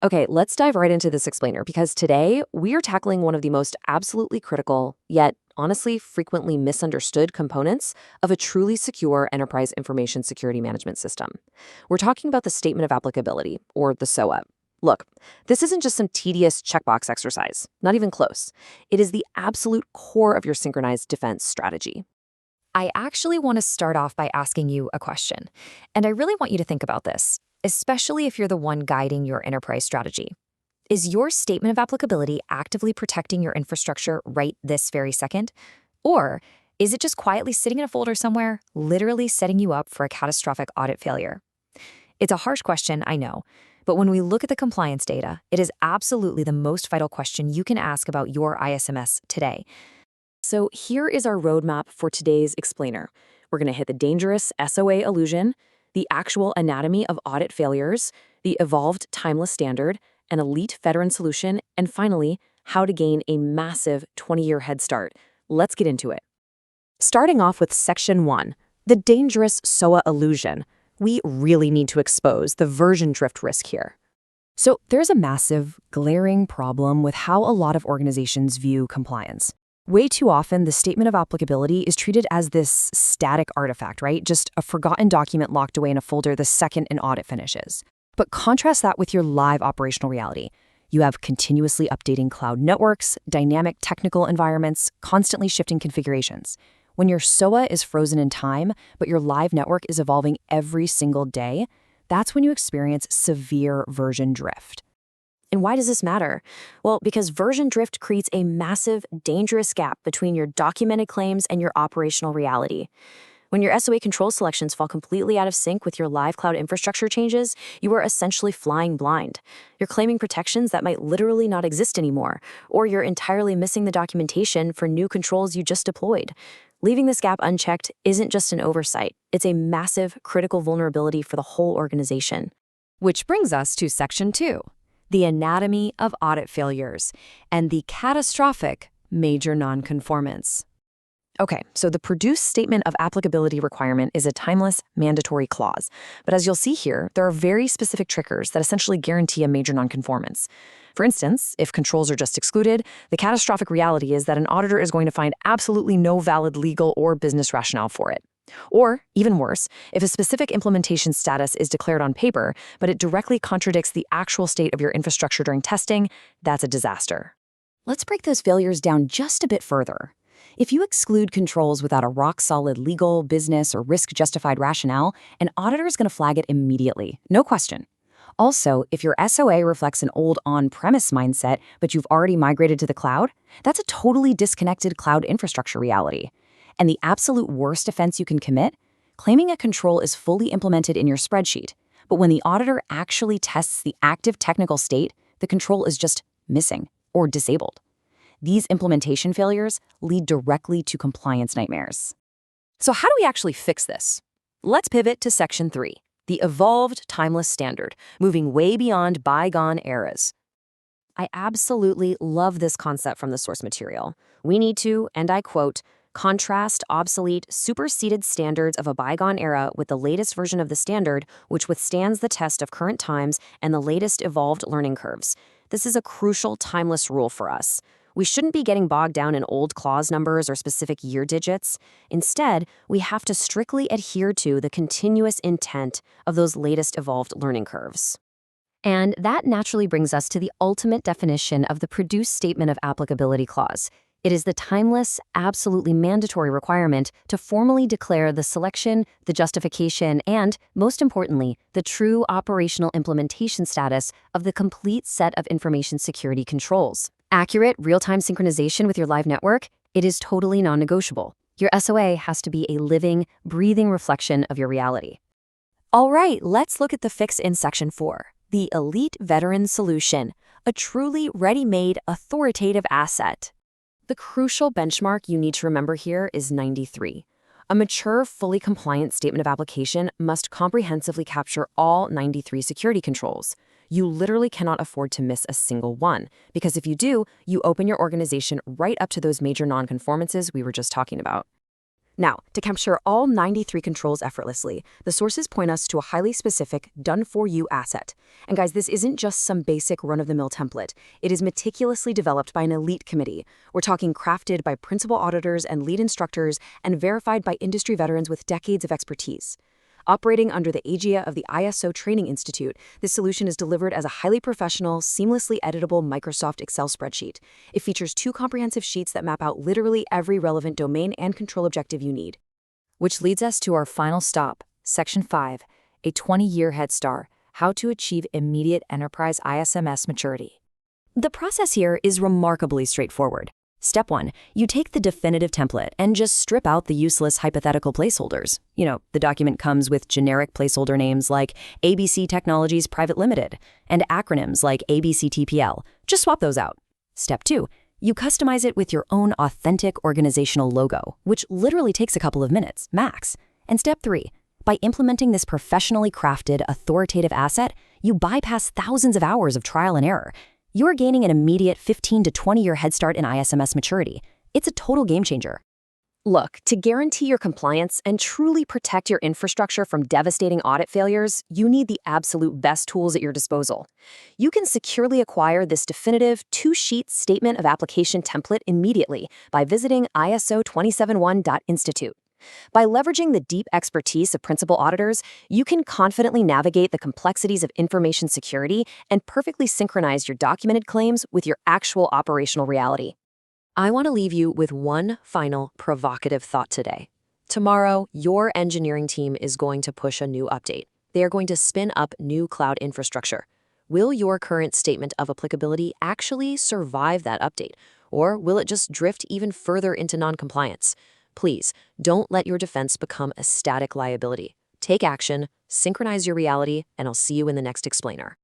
Okay, let's dive right into this explainer because today we are tackling one of the most absolutely critical, yet honestly frequently misunderstood components of a truly secure enterprise information security management system. We're talking about the Statement of Applicability, or the SOA. Look, this isn't just some tedious checkbox exercise, not even close. It is the absolute core of your synchronized defense strategy. I actually want to start off by asking you a question, and I really want you to think about this, especially if you're the one guiding your enterprise strategy. Is your statement of applicability actively protecting your infrastructure right this very second? Or is it just quietly sitting in a folder somewhere, literally setting you up for a catastrophic audit failure? It's a harsh question, I know, but when we look at the compliance data, it is absolutely the most vital question you can ask about your ISMS today. So here is our roadmap for today's explainer. We're going to hit the dangerous SOA illusion, the actual anatomy of audit failures, the evolved timeless standard, an elite veteran solution, and finally, how to gain a massive 20-year head start. Let's get into it. Starting off with Section 1, the dangerous SOA illusion. We really need to expose the version drift risk here. So there's a massive, glaring problem with how a lot of organizations view compliance. Way too often, the Statement of Applicability is treated as this static artifact, right? Just a forgotten document locked away in a folder the second an audit finishes. But contrast that with your live operational reality. You have continuously updating cloud networks, dynamic technical environments, constantly shifting configurations. When your SOA is frozen in time, but your live network is evolving every single day, that's when you experience severe version drift. And why does this matter? Well, because version drift creates a massive, dangerous gap between your documented claims and your operational reality. When your SOA control selections fall completely out of sync with your live cloud infrastructure changes, you are essentially flying blind. You're claiming protections that might literally not exist anymore, or you're entirely missing the documentation for new controls you just deployed. Leaving this gap unchecked isn't just an oversight. It's a massive, critical vulnerability for the whole organization. Which brings us to Section 2. The anatomy of audit failures, and the catastrophic major non-conformance. Okay, so the produced Statement of Applicability requirement is a timeless, mandatory clause. But as you'll see here, there are very specific triggers that essentially guarantee a major nonconformance. For instance, if controls are just excluded, the catastrophic reality is that an auditor is going to find absolutely no valid legal or business rationale for it. Or, even worse, if a specific implementation status is declared on paper, but it directly contradicts the actual state of your infrastructure during testing, that's a disaster. Let's break those failures down just a bit further. If you exclude controls without a rock-solid legal, business, or risk-justified rationale, an auditor is going to flag it immediately, no question. Also, if your SOA reflects an old on-premise mindset, but you've already migrated to the cloud, that's a totally disconnected cloud infrastructure reality. And the absolute worst offense you can commit? Claiming a control is fully implemented in your spreadsheet, but when the auditor actually tests the active technical state, the control is just missing or disabled. These implementation failures lead directly to compliance nightmares. So how do we actually fix this? Let's pivot to Section 3, the evolved timeless standard, moving way beyond bygone eras. I absolutely love this concept from the source material. We need to, and I quote, contrast obsolete, superseded standards of a bygone era with the latest version of the standard, which withstands the test of current times and the latest evolved learning curves. This is a crucial, timeless rule for us. We shouldn't be getting bogged down in old clause numbers or specific year digits. Instead, we have to strictly adhere to the continuous intent of those latest evolved learning curves. And that naturally brings us to the ultimate definition of the produced Statement of Applicability clause. It is the timeless, absolutely mandatory requirement to formally declare the selection, the justification, and, most importantly, the true operational implementation status of the complete set of information security controls. Accurate, real-time synchronization with your live network, it is totally non-negotiable. Your SOA has to be a living, breathing reflection of your reality. All right, let's look at the fix in Section 4, the Elite Veteran Solution, a truly ready-made, authoritative asset. The crucial benchmark you need to remember here is 93. A mature, fully compliant statement of application must comprehensively capture all 93 security controls. You literally cannot afford to miss a single one, because if you do, you open your organization right up to those major nonconformances we were just talking about. Now, to capture all 93 controls effortlessly, the sources point us to a highly specific, done-for-you asset. And guys, this isn't just some basic run-of-the-mill template. It is meticulously developed by an elite committee. We're talking crafted by principal auditors and lead instructors and verified by industry veterans with decades of expertise. Operating under the aegis of the ISO Training Institute, this solution is delivered as a highly professional, seamlessly editable Microsoft Excel spreadsheet. It features 2 comprehensive sheets that map out literally every relevant domain and control objective you need. Which leads us to our final stop, Section 5, a 20-year head start, how to achieve immediate enterprise ISMS maturity. The process here is remarkably straightforward. Step 1, you take the definitive template and just strip out the useless hypothetical placeholders. The document comes with generic placeholder names like ABC Technologies Private Limited and acronyms like ABCTPL. Just swap those out. Step 2, you customize it with your own authentic organizational logo, which literally takes a couple of minutes, max. And step 3, by implementing this professionally crafted, authoritative asset, you bypass thousands of hours of trial and error. You're gaining an immediate 15 to 20-year head start in ISMS maturity. It's a total game changer. Look, to guarantee your compliance and truly protect your infrastructure from devastating audit failures, you need the absolute best tools at your disposal. You can securely acquire this definitive 2-sheet Statement of Application template immediately by visiting ISO271.institute. By leveraging the deep expertise of principal auditors, you can confidently navigate the complexities of information security and perfectly synchronize your documented claims with your actual operational reality. I want to leave you with one final provocative thought today. Tomorrow, your engineering team is going to push a new update. They are going to spin up new cloud infrastructure. Will your current statement of applicability actually survive that update, or will it just drift even further into non-compliance? Please, don't let your defense become a static liability. Take action, synchronize your reality, and I'll see you in the next explainer.